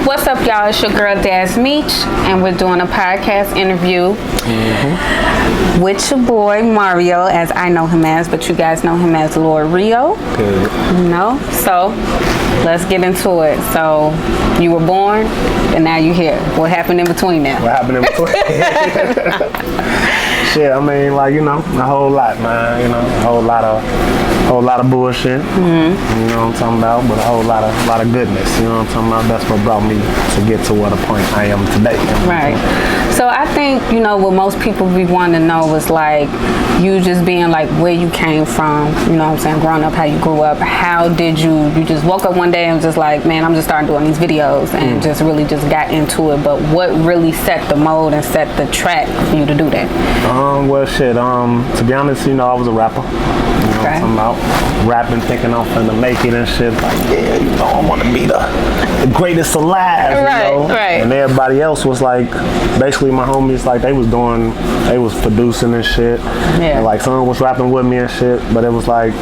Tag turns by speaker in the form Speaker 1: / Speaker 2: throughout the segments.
Speaker 1: What's up, y'all? It's your girl DAZMEECH, and we're doing a podcast interview with your boy Mario, as I know him as, but you guys know him as Lord Rio.
Speaker 2: Good.
Speaker 1: You know? So let's get into it. So you were born, and now you're here. What happened in between now?
Speaker 2: What happened in between? Shit, I mean, like, you know, a whole lot, man. You know, a whole lot of bullshit. You know what I'm talking about? But a whole lot of goodness. You know what I'm talking about? That's what brought me to get to what a point I am today.
Speaker 1: Right. So I think, you know, what most people be wanting to know is like you just being like where you came from, you know what I'm saying, growing up, how you grew up. How did you just woke up one day and was just like, man, I'm just starting doing these videos and just really just got into it. But what really set the mold and set the track for you to do that?
Speaker 2: Well, shit, to be honest, you know, I was a rapper. You know what I'm talking about? Rapping, thinking I'm finna make it and shit. Like, yeah, you know, I want to be the greatest alive,
Speaker 1: right,
Speaker 2: you know?
Speaker 1: Right.
Speaker 2: And everybody else was like, basically my homies, like, they was producing and shit.
Speaker 1: Yeah.
Speaker 2: And like, someone was rapping with me and shit, but it was like,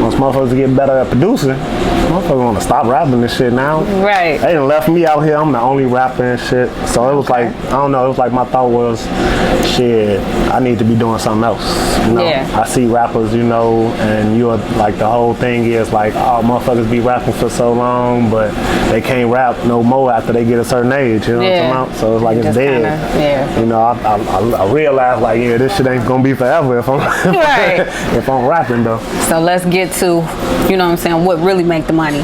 Speaker 2: once motherfuckers get better at producing, motherfuckers want to stop rapping this shit now.
Speaker 1: Right.
Speaker 2: They done left me out here. I'm the only rapper and shit. So it was like, I don't know, it was like my thought was, shit, I need to be doing something else. You know?
Speaker 1: Yeah.
Speaker 2: I see rappers, you know, and you're like, the whole thing is like, oh, motherfuckers be rapping for so long, but they can't rap no more after they get a certain age. You know what I'm talking about? So it's like, it's dead.
Speaker 1: Yeah.
Speaker 2: You know, I realized like, yeah, this shit ain't gonna be forever if I'm if I'm rapping though.
Speaker 1: So let's get to, you know what I'm saying, what really make the money.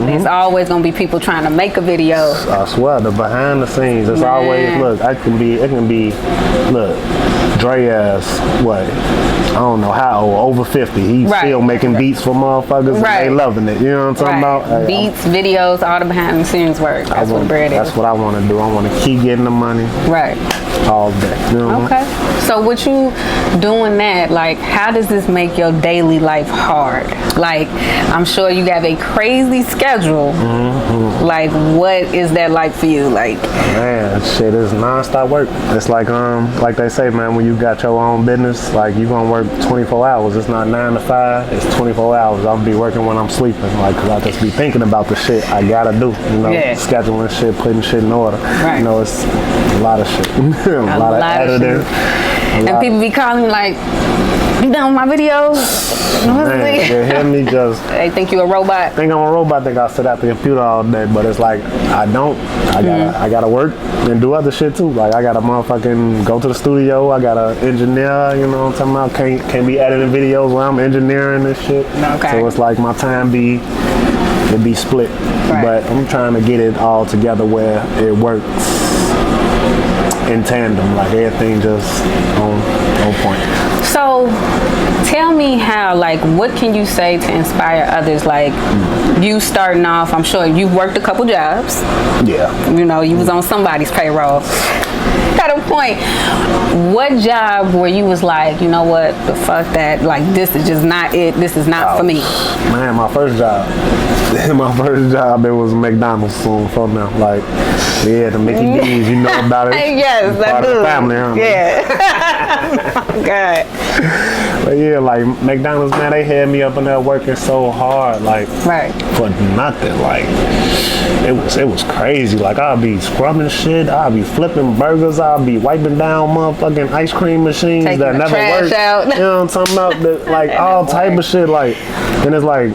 Speaker 1: There's always gonna be people trying to make a video.
Speaker 2: I swear, the behind the scenes, it's always, look, it can be, look, Dre ass, what, I don't know how old, over 50. He's still making beats for motherfuckers and they loving it. You know what I'm talking about?
Speaker 1: Beats, videos, all the behind the scenes work. That's what bread is.
Speaker 2: That's what I want to do. I want to keep getting the money.
Speaker 1: Right.
Speaker 2: All day. You know?
Speaker 1: Okay. So with you doing that, like, how does this make your daily life hard? Like, I'm sure you have a crazy schedule. Like, what is that like for you? Like,
Speaker 2: man, shit, it's nonstop work. It's like they say, man, when you got your own business, like, you gonna work 24 hours. It's not 9 to 5. It's 24 hours. I'll be working when I'm sleeping, like, cause I just be thinking about the shit I gotta do. You know, scheduling shit, putting shit in order.
Speaker 1: Right.
Speaker 2: You know, it's a lot of shit. a lot of editing.
Speaker 1: And people be calling me like, you done with my videos?
Speaker 2: Man, they hear me just.
Speaker 1: They think you a robot.
Speaker 2: Think I'm a robot. Think I sit at the computer all day, but it's like I don't. I gotta work and do other shit too. Like I gotta motherfucking go to the studio. I gotta engineer. You know what I'm talking about? Can't be editing videos while I'm engineering and shit.
Speaker 1: Okay.
Speaker 2: So it's like my time be split.
Speaker 1: Right.
Speaker 2: But I'm trying to get it all together where it works in tandem, like everything just on point.
Speaker 1: So tell me how, like, what can you say to inspire others? Like, you starting off, I'm sure you've worked a couple jobs.
Speaker 2: Yeah.
Speaker 1: You know, you was on somebody's payroll. At a point, what job where you was like, you know what, the fuck that, like, this is just not it, this is not for me?
Speaker 2: Man, my first job, it was McDonald's for now. Like, yeah, the Mickey D's, you know about it.
Speaker 1: Yes, that's
Speaker 2: part of the family, huh?
Speaker 1: Yeah. God.
Speaker 2: But yeah, like McDonald's, man, they had me up in there working so hard, like for nothing. Like it was crazy. Like I'll be scrubbing shit, I'll be flipping burgers, I'll be wiping down motherfucking ice cream machines
Speaker 1: taking
Speaker 2: that never work.
Speaker 1: Out.
Speaker 2: You know what I'm talking about? Like all type of shit. Like, then it's like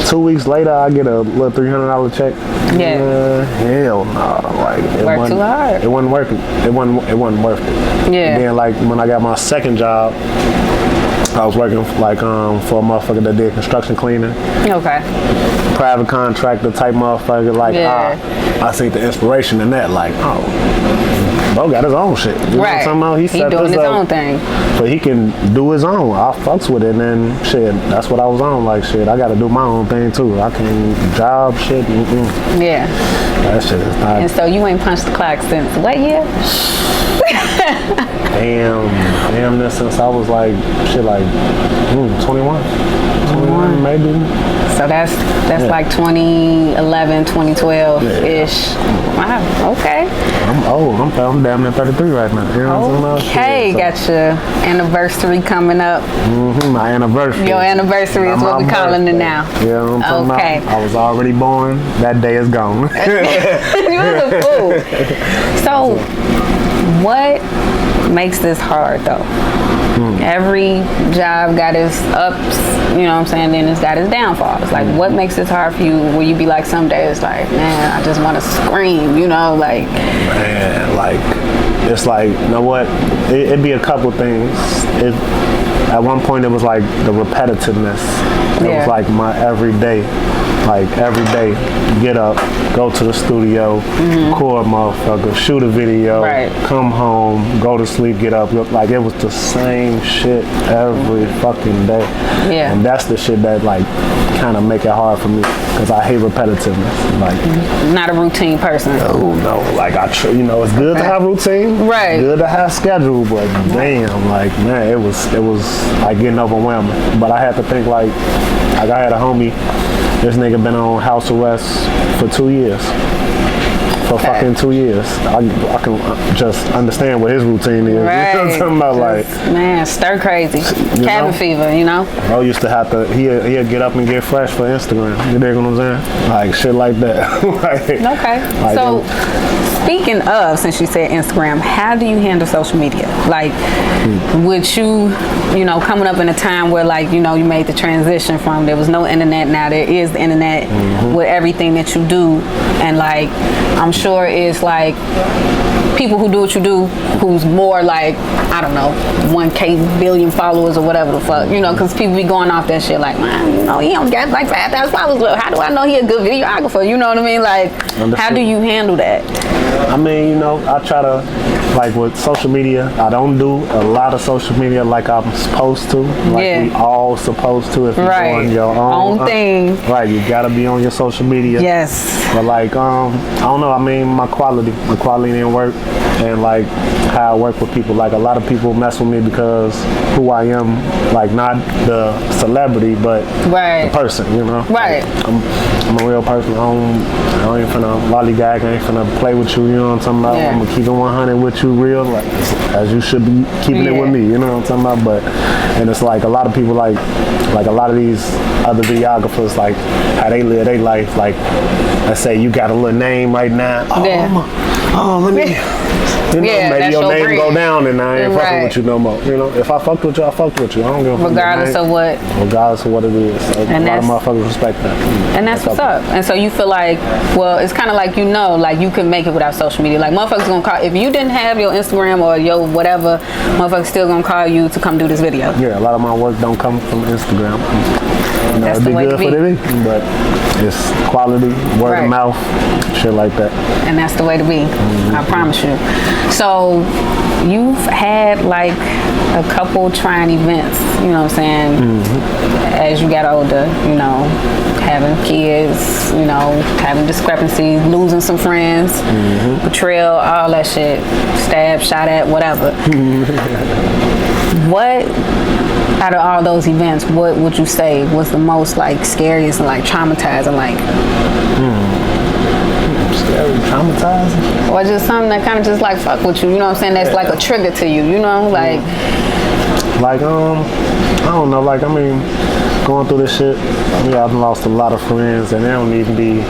Speaker 2: 2 weeks later, I get a little $300 check.
Speaker 1: Yeah.
Speaker 2: Hell no. Like it
Speaker 1: worked too hard.
Speaker 2: It wasn't worth it. It wasn't worth it.
Speaker 1: Yeah.
Speaker 2: And then like when I got my second job, I was working like for a motherfucker that did construction cleaning.
Speaker 1: Okay.
Speaker 2: Private contractor type motherfucker. Like I see the inspiration in that. Like, bro got his own shit. You know what I'm talking about? He
Speaker 1: doing his own thing.
Speaker 2: But he can do his own. I fucks with it, and then shit, that's what I was on. Like shit, I gotta do my own thing too. I can job shit.
Speaker 1: Yeah.
Speaker 2: That shit is not.
Speaker 1: And so you ain't punched the clock since what year?
Speaker 2: Damn this since I was like shit like 21 maybe.
Speaker 1: So that's like 2011, 2012-ish. Wow, okay.
Speaker 2: I'm old. I'm damn near 33 right now. You know what I'm saying?
Speaker 1: Okay,
Speaker 2: So,
Speaker 1: got your anniversary coming up.
Speaker 2: my anniversary.
Speaker 1: Your anniversary is what we calling it now.
Speaker 2: Yeah, I'm talking
Speaker 1: Okay.
Speaker 2: about. I was already born. That day is gone.
Speaker 1: You was a fool. So, what makes this hard though? Every job got its ups, you know what I'm saying, then it's got its downfalls. Like, what makes this hard for you? Will you be like, some days like, man, I just want to scream, you know, like.
Speaker 2: Man, like, it's like, you know what? It'd be a couple things. At one point, it was like the repetitiveness. It was like my everyday. Like every day, get up, go to the studio, record motherfucker, shoot a video, come home, go to sleep, get up. Like it was the same shit every fucking day.
Speaker 1: Yeah.
Speaker 2: And that's the shit that like kind of make it hard for me because I hate repetitiveness. Like
Speaker 1: not a routine person.
Speaker 2: Oh no, like you know, it's good to have routine,
Speaker 1: right?
Speaker 2: Good to have schedule, but damn, like man, it was like getting overwhelming. But I had to think like I had a homie. This nigga been on house arrest for 2 years. For fucking 2 years. I can just understand what his routine is.
Speaker 1: Right.
Speaker 2: You know what I'm talking about? Like,
Speaker 1: man, stir crazy. Cabin fever, you know?
Speaker 2: Bro used to have to, he'll get up and get fresh for Instagram. You dig what I'm saying? Like, shit like that. Like,
Speaker 1: okay.
Speaker 2: Like,
Speaker 1: so, speaking of, since you said Instagram, how do you handle social media? Like, would you know, coming up in a time where, like, you know, you made the transition from there was no internet, now there is the internet with everything that you do. And, like, I'm sure it's, like, people who do what you do who's more, like, I don't know, 1K billion followers or whatever the fuck, you know, because people be going off that shit like, man, you know, he don't got like 5,000 followers. Well, how do I know he a good videographer? You know what I mean? Like, how do you handle that?
Speaker 2: I mean, you know, I try to, like with social media, I don't do a lot of social media like I'm supposed to. Like we all supposed to if you're doing your own
Speaker 1: thing.
Speaker 2: Right, you gotta be on your social media.
Speaker 1: Yes.
Speaker 2: But like, I don't know, I mean, my quality didn't work. And like how I work with people, like a lot of people mess with me because who I am, like not the celebrity, but the person, you know?
Speaker 1: Right.
Speaker 2: Like, I'm a real person. I ain't finna lollygag, I ain't finna play with you, you know what I'm talking about? I'm gonna keep it 100 with you real, like as you should be keeping it with me, you know what I'm talking about? But, and it's like a lot of people like a lot of these other videographers, like how they live their life, like let's say you got a little name right now. Let me, you know, maybe your name go down and I ain't fucking with you no more. You know, if I fucked with you, I fucked with you. I don't give a fuck.
Speaker 1: Regardless of what.
Speaker 2: Regardless of what it is. So and a lot of motherfuckers respect that.
Speaker 1: And that's what's up. And so you feel like, well, it's kind of like, you know, like you can make it without social media. Like motherfuckers gonna call, if you didn't have your Instagram or your whatever, motherfuckers still gonna call you to come do this video.
Speaker 2: Yeah, a lot of my work don't come from Instagram. You know,
Speaker 1: that's
Speaker 2: it'd
Speaker 1: the
Speaker 2: be
Speaker 1: way
Speaker 2: good
Speaker 1: to be.
Speaker 2: for it, but it's quality, word of mouth, shit like that.
Speaker 1: And that's the way to be. I promise you. So you've had like a couple trying events, you know what I'm saying, as you got older, you know, having kids, you know, having discrepancies, losing some friends, betrayal, all that shit, stabbed, shot at, whatever. What, out of all those events, what would you say was the most like scariest and like traumatizing, like?
Speaker 2: Scary, traumatizing?
Speaker 1: Or just something that kind of just like fuck with you, you know what I'm saying? That's like a trigger to you, you know, like.
Speaker 2: Like I don't know, like I mean, going through this shit, yeah, I've lost a lot of friends, and they don't even be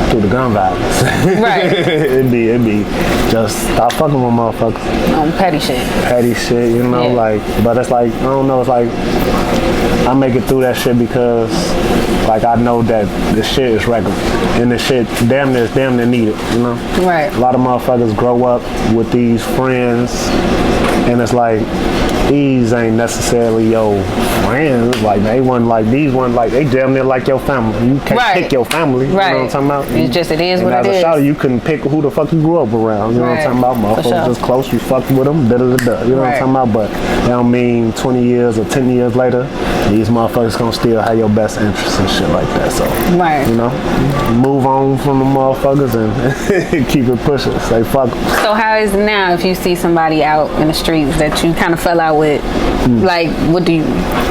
Speaker 2: through the gun violence. it'd be just stop fucking with motherfuckers.
Speaker 1: On petty shit,
Speaker 2: you know, like, but it's like, I don't know, it's like, I make it through that shit because, like, I know that this shit is regular, and this shit damn near needed, you know?
Speaker 1: Right.
Speaker 2: A lot of motherfuckers grow up with these friends, and it's like, these ain't necessarily your friends. Like they weren't like these ones. Like they damn near like your family. You can't pick your family. You know what I'm talking about?
Speaker 1: It's just it is what it is.
Speaker 2: As a shouter, you couldn't pick who the fuck you grew up around. You know what I'm talking about? Motherfuckers just close. You fucked with them. You know what I'm talking about? But that don't mean 20 years or 10 years later these motherfuckers gonna still have your best interests and shit like that. So,
Speaker 1: Right.
Speaker 2: you know, move on from the motherfuckers and keep it pushing. Say fuck 'em.
Speaker 1: So how is it now if you see somebody out in the streets that you kind of fell out with? Like, what do you,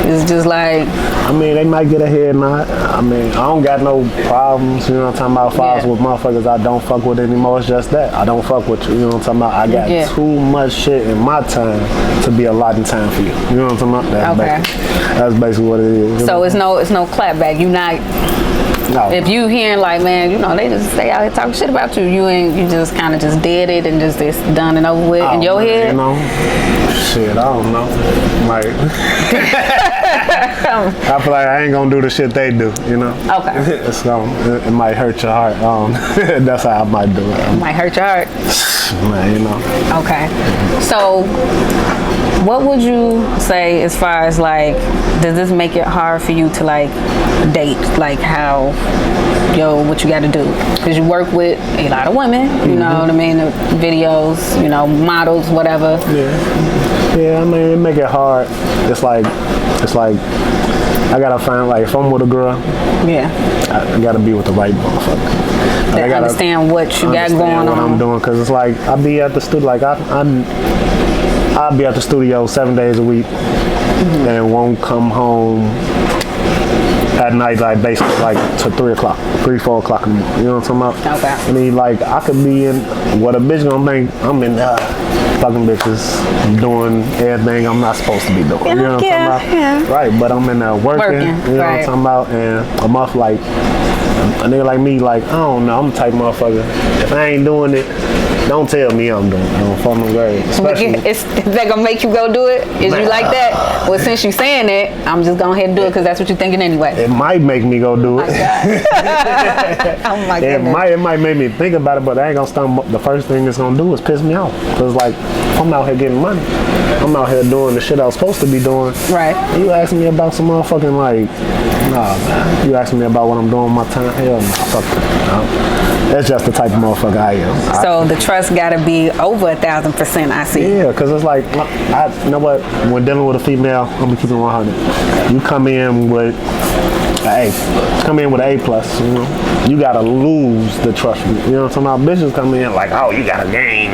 Speaker 1: it's just like...
Speaker 2: I mean, they might get a head nod. I mean, I don't got no problems, you know what I'm talking about, if I was with motherfuckers I don't fuck with anymore. It's just that. I don't fuck with you, you know what I'm talking about? I got too much shit in my time to be allotting time for you. You know what I'm talking about? That's basically what it is.
Speaker 1: So it's no clapback. You not...
Speaker 2: No.
Speaker 1: If you hearing like, man, you know, they just stay out here talking shit about you, you just kind of just did it and just it's done and over with in your head.
Speaker 2: You know, shit, I don't know. Like, I feel like I ain't gonna do the shit they do. You know.
Speaker 1: Okay.
Speaker 2: It might hurt your heart. That's how I might do it.
Speaker 1: Might hurt your heart.
Speaker 2: Man, you know.
Speaker 1: Okay. So, what would you say as far as like, does this make it hard for you to like date? Like how, what you got to do? Because you work with a lot of women, you know what I mean? The videos, you know, models, whatever.
Speaker 2: Yeah, I mean, it make it hard. It's like I gotta find, like, if I'm with a girl, I gotta be with the right motherfucker.
Speaker 1: They understand what you got going on.
Speaker 2: What I'm doing, because it's like I be at the studio, like I'll be at the studio 7 days a week and won't come home at night, like basically like to 3 o'clock, 4 o'clock in the morning. You know what I'm talking about?
Speaker 1: Okay.
Speaker 2: I mean, like I could be in what a bitch gonna think I'm in fucking bitches doing everything I'm not supposed to be doing. You know what I'm talking about? Yeah. Right, but I'm in there working. You know what I'm talking about? And I'm off like a nigga like me, like I don't know, I'm the type of motherfucker. If I ain't doing it, don't tell me I'm doing it. I don't fucking grade.
Speaker 1: Is that gonna make you go do it? Is you like that? Well, since you saying it, I'm just going ahead and do it because that's what you're thinking anyway.
Speaker 2: It might make me go do it.
Speaker 1: Oh my goodness.
Speaker 2: It might make me think about it, but I ain't gonna stop. The first thing it's gonna do is piss me off. Cause like I'm out here getting money. I'm out here doing the shit I was supposed to be doing.
Speaker 1: Right.
Speaker 2: And you asking me about some motherfucking like, nah, man. You asking me about what I'm doing with my time? Hell no, fuck that. That's just the type of motherfucker I am.
Speaker 1: So the trust gotta be over 1,000%. I see.
Speaker 2: Yeah, cause it's like, you know what? When dealing with a female, I'm gonna keep it 100. You come in with an A. Come in with an A+, you know. You gotta lose the trust. You know what I'm talking about? Bitches come in like, oh, you gotta gain.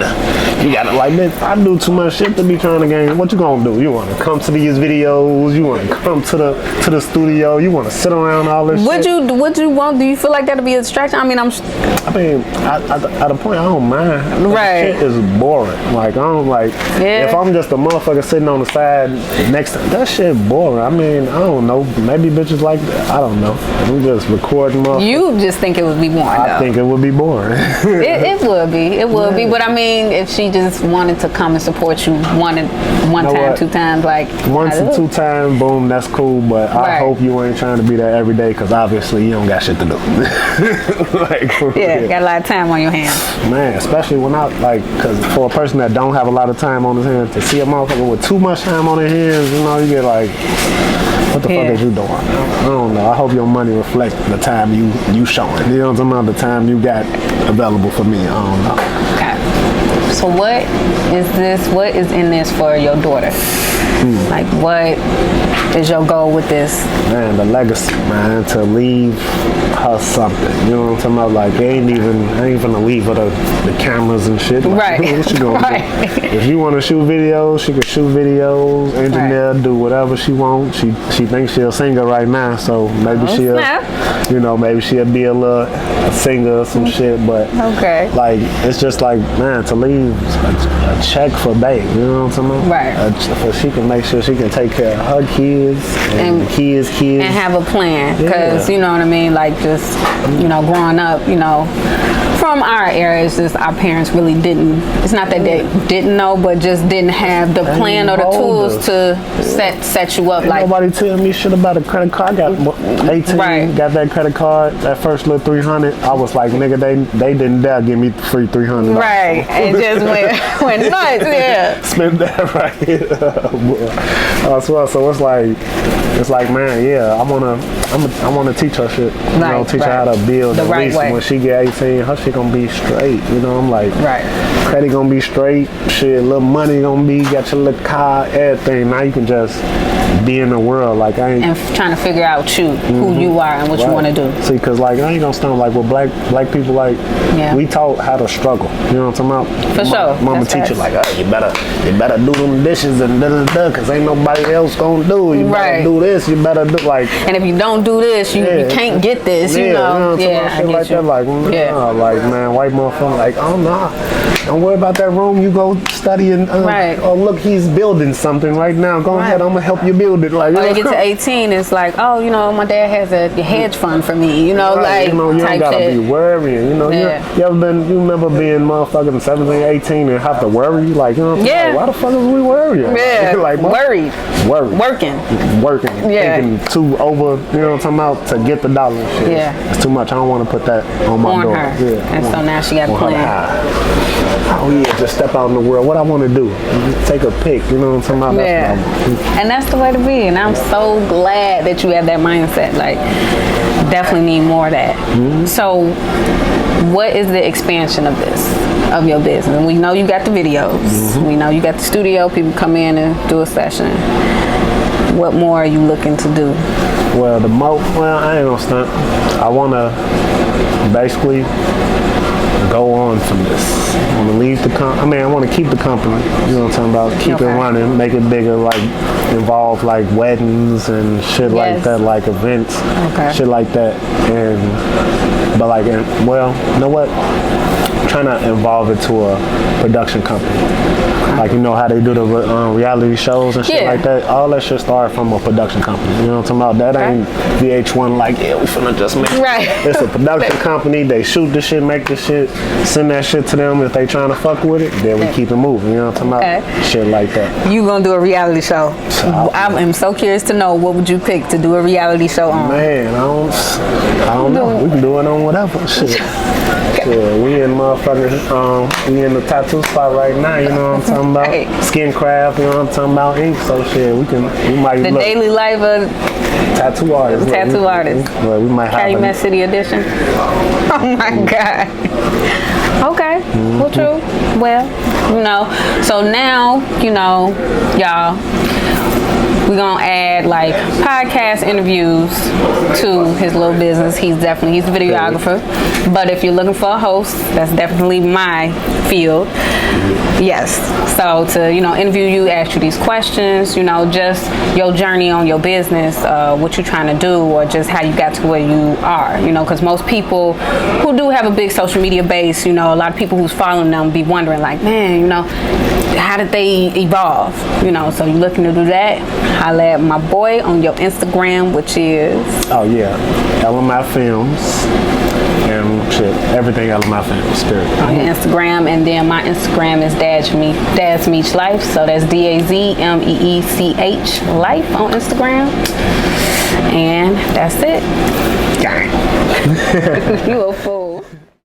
Speaker 2: You gotta, like, bitch, I do too much shit to be trying to gain. What you gonna do? You wanna come to these videos? You wanna come to the studio? You wanna sit around all this shit?
Speaker 1: Would you want? Do you feel like that'd be a distraction? I mean, at
Speaker 2: a point, I don't mind.
Speaker 1: Right.
Speaker 2: Shit is boring. Like, I don't like, if I'm just a motherfucker sitting on the side next to, that shit boring. I mean, I don't know. Maybe bitches like that. I don't know. I'm just recording motherfuckers.
Speaker 1: You just think it would be boring,
Speaker 2: I think it would be boring.
Speaker 1: it would be. It would be. But I mean, if she just wanted to come and support you one time, 2 times, like
Speaker 2: once and 2 times, boom, that's cool. But I hope you ain't trying to be there every day, because obviously you don't got shit to do. Like,
Speaker 1: got a lot of time on your hands.
Speaker 2: Man, especially when because for a person that don't have a lot of time on his hands, to see a motherfucker with too much time on their hands, you know, you get like, what the fuck is you doing? I don't know. I hope your money reflects the time you showing. You know what I'm talking about? The time you got available for me. I don't know.
Speaker 1: Okay. So what is in this for your daughter? Like, what is your goal with this?
Speaker 2: Man, the legacy, man, to leave her something. You know what I'm talking about? Like, I ain't gonna leave her the cameras and shit. Like,
Speaker 1: right.
Speaker 2: What you gonna do? If you want to shoot videos, she can shoot videos, engineer, do whatever she wants. She thinks she's a singer right now, so maybe maybe she'll be a singer or some shit. But like, it's just like, man, to leave a check for babe. You know what I'm talking about?
Speaker 1: Right.
Speaker 2: So she can make sure she can take care of her kids and the kids
Speaker 1: and have a plan, because you know what I mean, like, just, you know, growing up, you know, from our era, it's just our parents really didn't, it's not that they didn't know, but just didn't have the plan or the tools to set you up.
Speaker 2: Ain't like, nobody tell me shit about a credit card. I got 18, got that credit card, that first little 300. I was like, nigga, they didn't dare give me free 300.
Speaker 1: Right, and just went nuts, yeah.
Speaker 2: Spend that right. So it's like, man, yeah, I wanna teach her shit. You know, teach her how to build. At least when she get 18, her shit gonna be straight. You know, I'm like, credit gonna be straight. Shit, little money gonna be, got your little car, everything. Now you can just be in the world. Like I ain't
Speaker 1: and trying to figure out who you are and what you want to do.
Speaker 2: See, cause like I ain't gonna stunt like with black people, like we taught how to struggle. You know what I'm talking about?
Speaker 1: For sure.
Speaker 2: Mama teach you like, you better do them dishes and cause ain't nobody else gonna do it. You better do this. You better do like.
Speaker 1: And if you don't do this, you can't get this. You know.
Speaker 2: Yeah. Shit like that. Like, like man, white motherfucker. Like, oh no, don't worry about that room. You go study and oh look, he's building something right now. Go ahead, I'm gonna help you build it. Like
Speaker 1: when they get to 18, it's like, oh, you know, my dad has a hedge fund for me. You know, like
Speaker 2: you know, you ain't gotta be worrying. You know, you remember being motherfucking 17, 18 and have to worry. Like, you know, like, why the fuck is we worrying?
Speaker 1: Yeah,
Speaker 2: like
Speaker 1: worried, working.
Speaker 2: Thinking too over. You know what I'm talking about, to get the dollar and shit.
Speaker 1: Yeah,
Speaker 2: it's too much. I don't want to put that on my door.
Speaker 1: Her. Yeah, and so now she got a plan.
Speaker 2: Oh yeah, just step out in the world. What I want to do, take a pic. You know what I'm talking about?
Speaker 1: And that's the way to be. And I'm so glad that you have that mindset. Like, definitely need more of that. So, what is the expansion of your business? And we know you got the videos. We know you got the studio. People come in and do a session. What more are you looking to do?
Speaker 2: Well, I ain't gonna stunt. I want to basically go on from this. I want to leave the company. I want to keep the company. You know what I'm talking about? Keep it running, make it bigger, like involve like weddings and shit like that, like events, shit like that. But like, you know what? I'm trying to involve it to a production company. Like, you know how they do the reality shows and shit like that? All that shit started from a production company. You know what I'm talking about? That ain't VH1 like, we finna just make it. It's a production company. They shoot the shit, make the shit, send that shit to them. If they trying to fuck with it, then we keep it moving. You know what I'm talking about? Shit like that.
Speaker 1: You gonna do a reality show? I am so curious to know, what would you pick to do a reality show on?
Speaker 2: Man, I don't know. We can do it on whatever. Shit. Yeah, we in motherfuckers, we in the tattoo spot right now, you know what I'm talking about? Skin craft, you know what I'm talking about? Ink, so shit, we might
Speaker 1: the daily life of
Speaker 2: tattoo artist.
Speaker 1: Tattoo artist.
Speaker 2: Well, we might have
Speaker 1: Calumet City edition. Oh my God. Okay, well, true. Well, you know, so now, you know, y'all, we're gonna add like podcast interviews to his little business. He's the videographer. But if you're looking for a host, that's definitely my field. Yes. So to, you know, interview you, ask you these questions, you know, just your journey on your business, what you're trying to do, or just how you got to where you are, you know, because most people who do have a big social media base, you know, a lot of people who's following them be wondering like, man, you know, how did they evolve? You know, so you're looking to do that, holla at my boy on your Instagram, which is...
Speaker 2: Oh, yeah. LMI Filmz. And shit, everything LMI Filmz, spirit.
Speaker 1: On your Instagram, and then my Instagram is DAZMEECH Life. So that's DAZMEECH Life on Instagram. And that's it.
Speaker 2: Gang.
Speaker 1: You a fool.